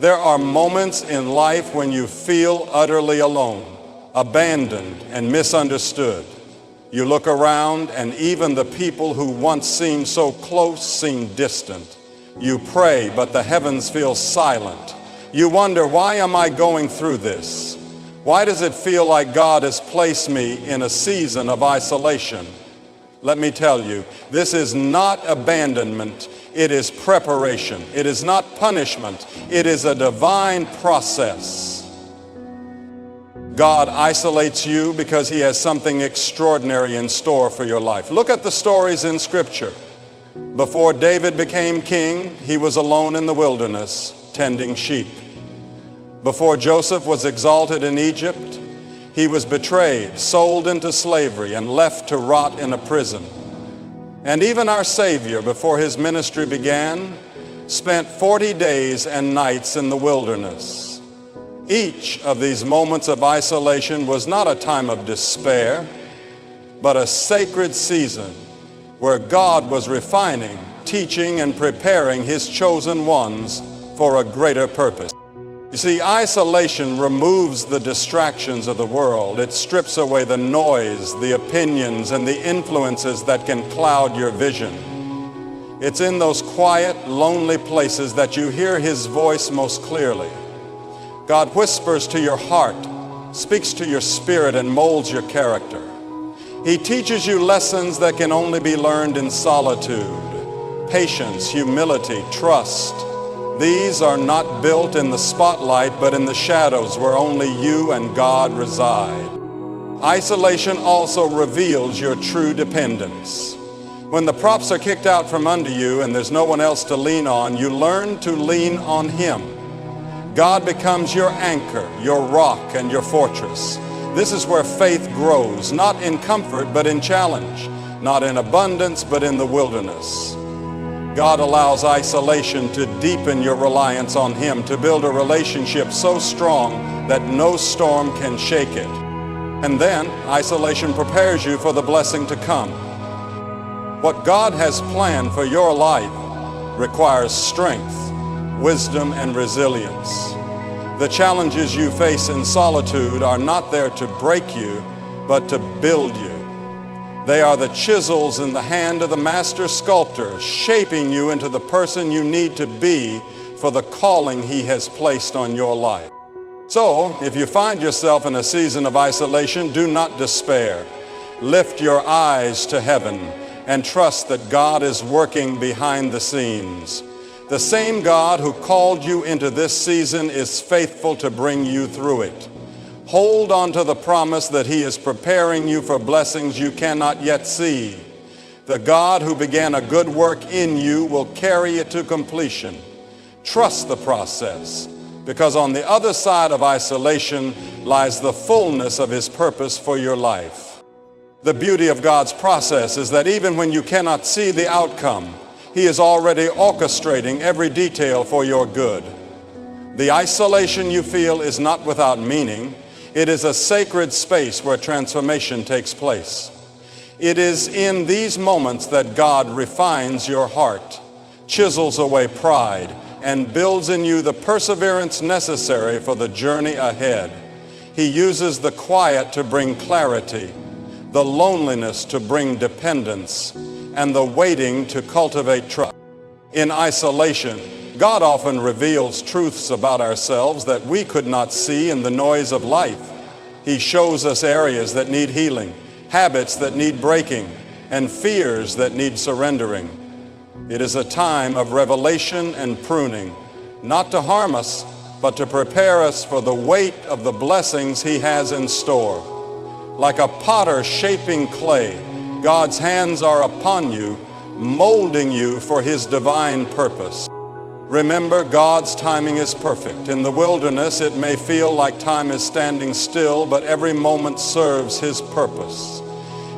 There are moments in life when you feel utterly alone, abandoned, and misunderstood. You look around and even the people who once seemed so close seem distant. You pray, but the heavens feel silent. You wonder, why am I going through this? Why does it feel like God has placed me in a season of isolation? Let me tell you, this is not abandonment, it is preparation. It is not punishment, it is a divine process. God isolates you because he has something extraordinary in store for your life. Look at the stories in Scripture. Before David became king, he was alone in the wilderness, tending sheep. Before Joseph was exalted in Egypt, he was betrayed, sold into slavery, and left to rot in a prison. And even our Savior, before his ministry began, spent 40 days and nights in the wilderness. Each of these moments of isolation was not a time of despair, but a sacred season where God was refining, teaching, and preparing his chosen ones for a greater purpose. You see, isolation removes the distractions of the world. It strips away the noise, the opinions, and the influences that can cloud your vision. It's in those quiet, lonely places that you hear his voice most clearly. God whispers to your heart, speaks to your spirit, and molds your character. He teaches you lessons that can only be learned in solitude, patience, humility, trust. These are not built in the spotlight, but in the shadows where only you and God reside. Isolation also reveals your true dependence. When the props are kicked out from under you and there's no one else to lean on, you learn to lean on him. God becomes your anchor, your rock, and your fortress. This is where faith grows, not in comfort, but in challenge, not in abundance, but in the wilderness. God allows isolation to deepen your reliance on him, to build a relationship so strong that no storm can shake it. And then isolation prepares you for the blessing to come. What God has planned for your life requires strength, wisdom, and resilience. The challenges you face in solitude are not there to break you, but to build you. They are the chisels in the hand of the master sculptor, shaping you into the person you need to be for the calling he has placed on your life. So, if you find yourself in a season of isolation, do not despair. Lift your eyes to heaven and trust that God is working behind the scenes. The same God who called you into this season is faithful to bring you through it. Hold on to the promise that he is preparing you for blessings you cannot yet see. The God who began a good work in you will carry it to completion. Trust the process, because on the other side of isolation lies the fullness of his purpose for your life. The beauty of God's process is that even when you cannot see the outcome, he is already orchestrating every detail for your good. The isolation you feel is not without meaning. It is a sacred space where transformation takes place. It is in these moments that God refines your heart, chisels away pride, and builds in you the perseverance necessary for the journey ahead. He uses the quiet to bring clarity, the loneliness to bring dependence, and the waiting to cultivate trust. In isolation, God often reveals truths about ourselves that we could not see in the noise of life. He shows us areas that need healing, habits that need breaking, and fears that need surrendering. It is a time of revelation and pruning, not to harm us, but to prepare us for the weight of the blessings he has in store. Like a potter shaping clay, God's hands are upon you, molding you for his divine purpose. Remember, God's timing is perfect. In the wilderness, it may feel like time is standing still, but every moment serves his purpose.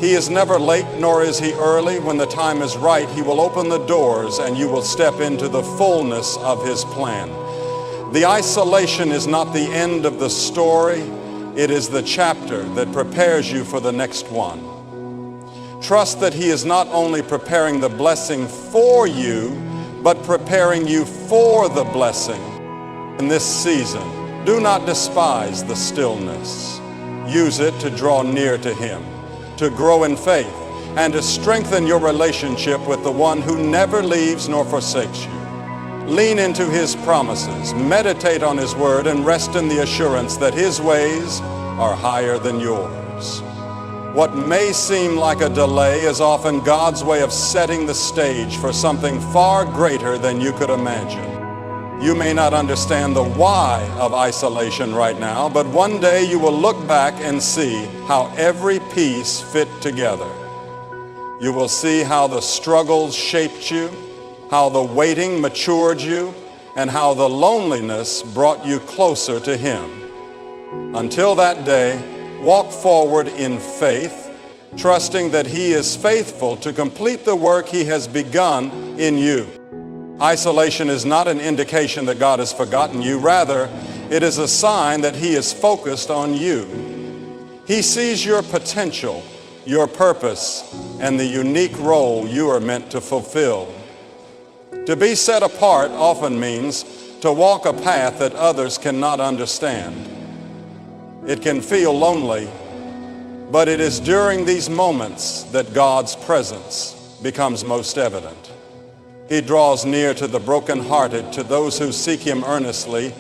He is never late, nor is he early. When the time is right, he will open the doors and you will step into the fullness of his plan. The isolation is not the end of the story. It is the chapter that prepares you for the next one. Trust that he is not only preparing the blessing for you, but preparing you for the blessing. In this season, do not despise the stillness. Use it to draw near to Him, to grow in faith, and to strengthen your relationship with the one who never leaves nor forsakes you. Lean into His promises, meditate on His word, and rest in the assurance that His ways are higher than yours. What may seem like a delay is often God's way of setting the stage for something far greater than you could imagine. You may not understand the why of isolation right now, but one day you will look back and see how every piece fit together. You will see how the struggles shaped you, how the waiting matured you, and how the loneliness brought you closer to Him. Until that day, walk forward in faith, trusting that He is faithful to complete the work He has begun in you. Isolation is not an indication that God has forgotten you. Rather, it is a sign that He is focused on you. He sees your potential, your purpose, and the unique role you are meant to fulfill. To be set apart often means to walk a path that others cannot understand. It can feel lonely, but it is during these moments that God's presence becomes most evident. He draws near to the brokenhearted, to those who seek Him earnestly,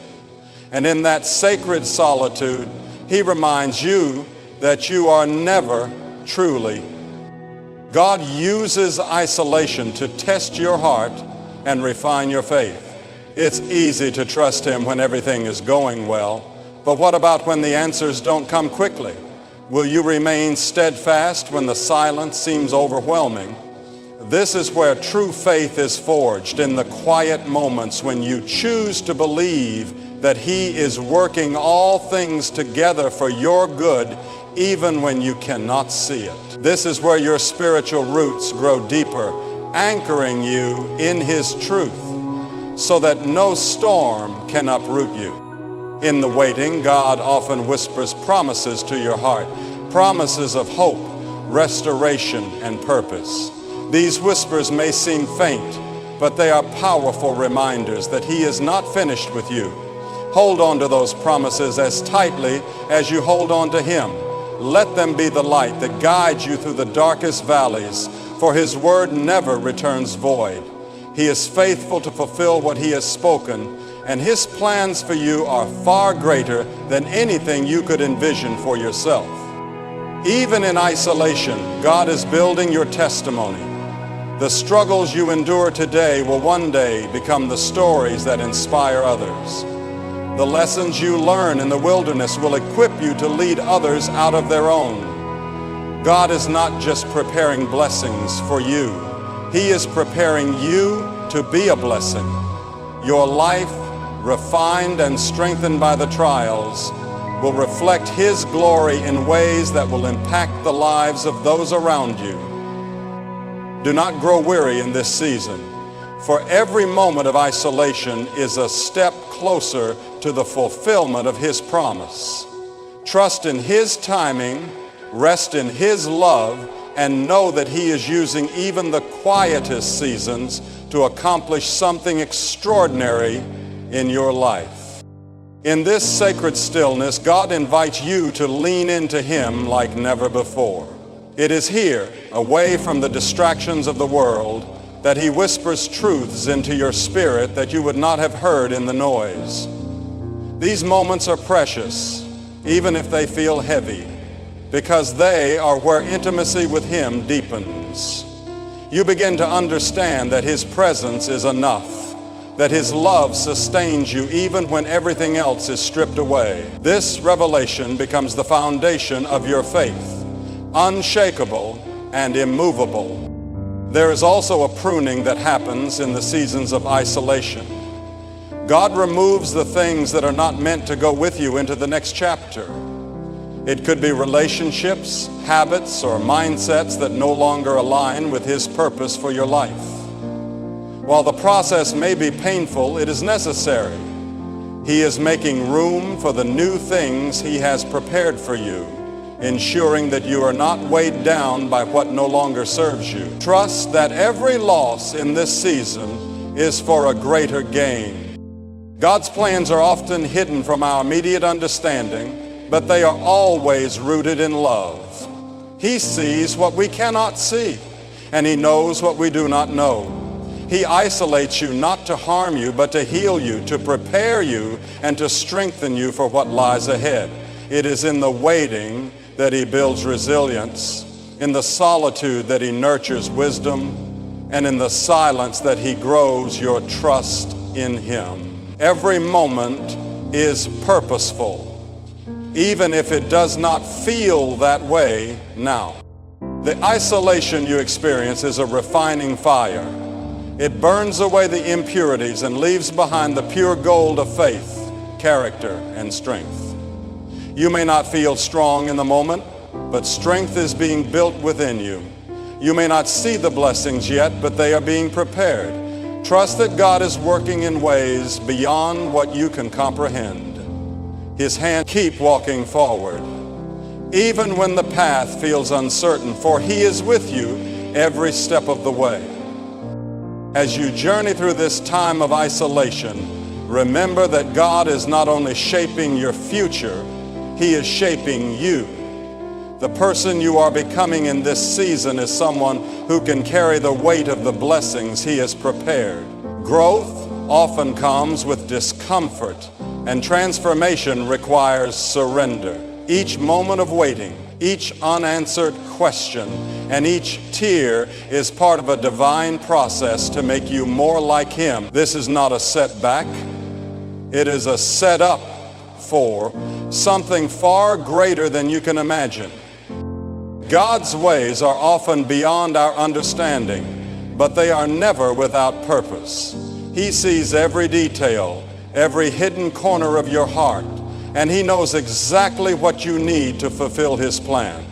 and in that sacred solitude, He reminds you that you are never truly. God uses isolation to test your heart and refine your faith. It's easy to trust Him when everything is going well, but what about when the answers don't come quickly? Will you remain steadfast when the silence seems overwhelming? This is where true faith is forged, in the quiet moments when you choose to believe that He is working all things together for your good, even when you cannot see it. This is where your spiritual roots grow deeper, anchoring you in His truth, so that no storm can uproot you. In the waiting, God often whispers promises to your heart, promises of hope, restoration, and purpose. These whispers may seem faint, but they are powerful reminders that He is not finished with you. Hold on to those promises as tightly as you hold on to Him. Let them be the light that guides you through the darkest valleys, for His word never returns void. He is faithful to fulfill what He has spoken, and His plans for you are far greater than anything you could envision for yourself. Even in isolation, God is building your testimony. The struggles you endure today will one day become the stories that inspire others. The lessons you learn in the wilderness will equip you to lead others out of their own. God is not just preparing blessings for you. He is preparing you to be a blessing. Your life, refined and strengthened by the trials, will reflect His glory in ways that will impact the lives of those around you. Do not grow weary in this season, for every moment of isolation is a step closer to the fulfillment of His promise. Trust in His timing, rest in His love, and know that He is using even the quietest seasons to accomplish something extraordinary in your life. In this sacred stillness, God invites you to lean into Him like never before. It is here, away from the distractions of the world, that He whispers truths into your spirit that you would not have heard in the noise. These moments are precious, even if they feel heavy, because they are where intimacy with Him deepens. You begin to understand that His presence is enough, that His love sustains you even when everything else is stripped away. This revelation becomes the foundation of your faith, unshakable and immovable. There is also a pruning that happens in the seasons of isolation. God removes the things that are not meant to go with you into the next chapter. It could be relationships, habits, or mindsets that no longer align with His purpose for your life. While the process may be painful, it is necessary. He is making room for the new things He has prepared for you, ensuring that you are not weighed down by what no longer serves you. Trust that every loss in this season is for a greater gain. God's plans are often hidden from our immediate understanding, but they are always rooted in love. He sees what we cannot see, and He knows what we do not know. He isolates you not to harm you, but to heal you, to prepare you, and to strengthen you for what lies ahead. It is in the waiting that He builds resilience, in the solitude that He nurtures wisdom, and in the silence that He grows your trust in Him. Every moment is purposeful, even if it does not feel that way now. The isolation you experience is a refining fire. It burns away the impurities and leaves behind the pure gold of faith, character, and strength. You may not feel strong in the moment, but strength is being built within you. You may not see the blessings yet, but they are being prepared. Trust that God is working in ways beyond what you can comprehend. His hand, keep walking forward, even when the path feels uncertain, for He is with you every step of the way. As you journey through this time of isolation, remember that God is not only shaping your future, He is shaping you. The person you are becoming in this season is someone who can carry the weight of the blessings He has prepared. Growth often comes with discomfort, and transformation requires surrender. Each moment of waiting, each unanswered question, and each tear is part of a divine process to make you more like Him. This is not a setback. It is a setup for something far greater than you can imagine. God's ways are often beyond our understanding, but they are never without purpose. He sees every detail, every hidden corner of your heart, and He knows exactly what you need to fulfill His plan.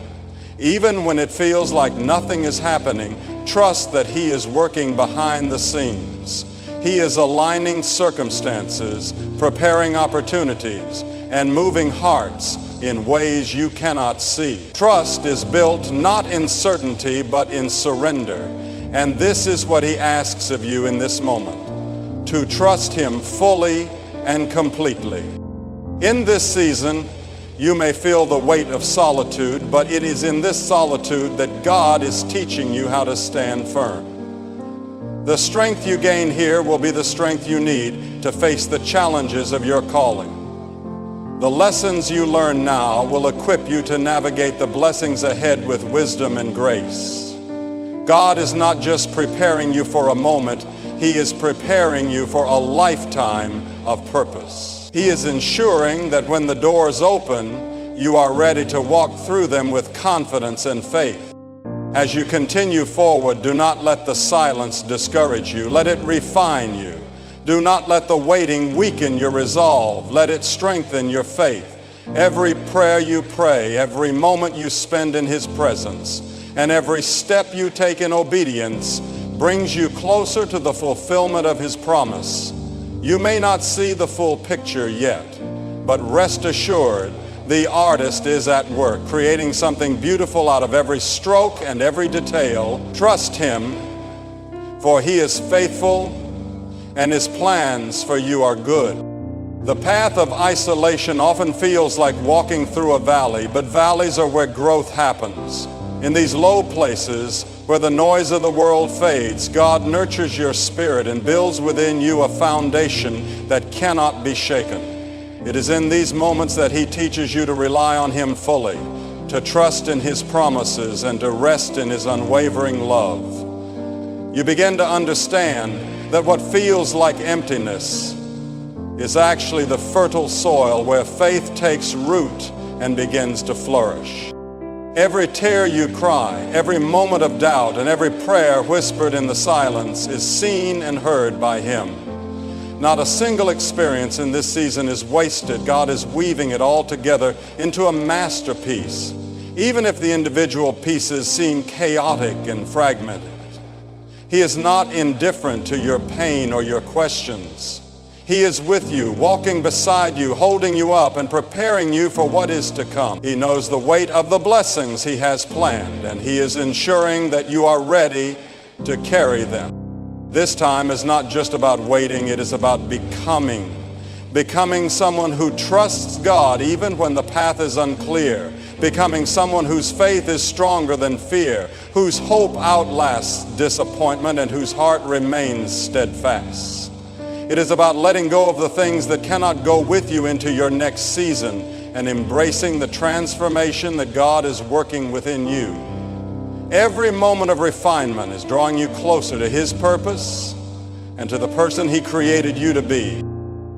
Even when it feels like nothing is happening, trust that He is working behind the scenes. He is aligning circumstances, preparing opportunities, and moving hearts in ways you cannot see. Trust is built not in certainty, but in surrender. And this is what He asks of you in this moment, to trust Him fully and completely. In this season, you may feel the weight of solitude, but it is in this solitude that God is teaching you how to stand firm. The strength you gain here will be the strength you need to face the challenges of your calling. The lessons you learn now will equip you to navigate the blessings ahead with wisdom and grace. God is not just preparing you for a moment, He is preparing you for a lifetime of purpose. He is ensuring that when the doors open, you are ready to walk through them with confidence and faith. As you continue forward, do not let the silence discourage you. Let it refine you. Do not let the waiting weaken your resolve. Let it strengthen your faith. Every prayer you pray, every moment you spend in His presence, and every step you take in obedience brings you closer to the fulfillment of His promise. You may not see the full picture yet, but rest assured, the artist is at work, creating something beautiful out of every stroke and every detail. Trust Him, for He is faithful, and His plans for you are good. The path of isolation often feels like walking through a valley, but valleys are where growth happens. In these low places where the noise of the world fades, God nurtures your spirit and builds within you a foundation that cannot be shaken. It is in these moments that He teaches you to rely on Him fully, to trust in His promises, and to rest in His unwavering love. You begin to understand that what feels like emptiness is actually the fertile soil where faith takes root and begins to flourish. Every tear you cry, every moment of doubt, and every prayer whispered in the silence is seen and heard by Him. Not a single experience in this season is wasted. God is weaving it all together into a masterpiece, even if the individual pieces seem chaotic and fragmented. He is not indifferent to your pain or your questions. He is with you, walking beside you, holding you up, and preparing you for what is to come. He knows the weight of the blessings He has planned, and He is ensuring that you are ready to carry them. This time is not just about waiting, it is about becoming. becoming someone who trusts God even when the path is unclear, becoming someone whose faith is stronger than fear, whose hope outlasts disappointment, and whose heart remains steadfast. It is about letting go of the things that cannot go with you into your next season and embracing the transformation that God is working within you. Every moment of refinement is drawing you closer to His purpose and to the person He created you to be.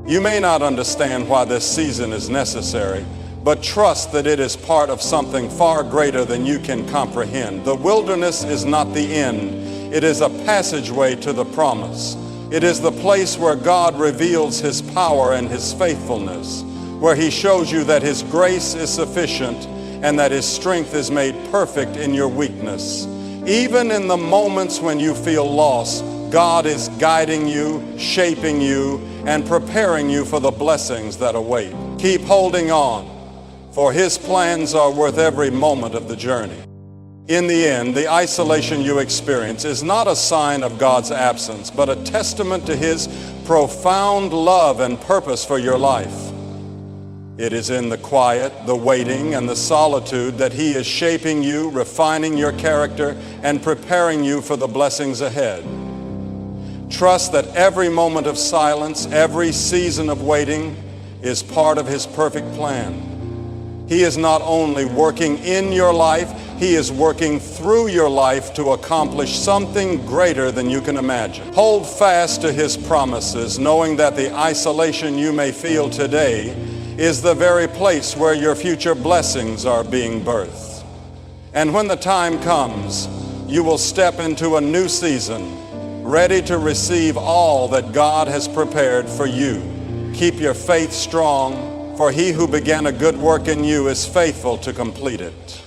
You may not understand why this season is necessary, but trust that it is part of something far greater than you can comprehend. The wilderness is not the end. It is a passageway to the promise. It is the place where God reveals His power and His faithfulness, where He shows you that His grace is sufficient and that His strength is made perfect in your weakness. Even in the moments when you feel lost, God is guiding you, shaping you, and preparing you for the blessings that await. Keep holding on, for His plans are worth every moment of the journey. In the end, the isolation you experience is not a sign of God's absence, but a testament to His profound love and purpose for your life. It is in the quiet, the waiting, and the solitude that He is shaping you, refining your character, and preparing you for the blessings ahead. Trust that every moment of silence, every season of waiting is part of His perfect plan. He is not only working in your life, He is working through your life to accomplish something greater than you can imagine. Hold fast to His promises, knowing that the isolation you may feel today is the very place where your future blessings are being birthed. And when the time comes, you will step into a new season, ready to receive all that God has prepared for you. Keep your faith strong, for He who began a good work in you is faithful to complete it.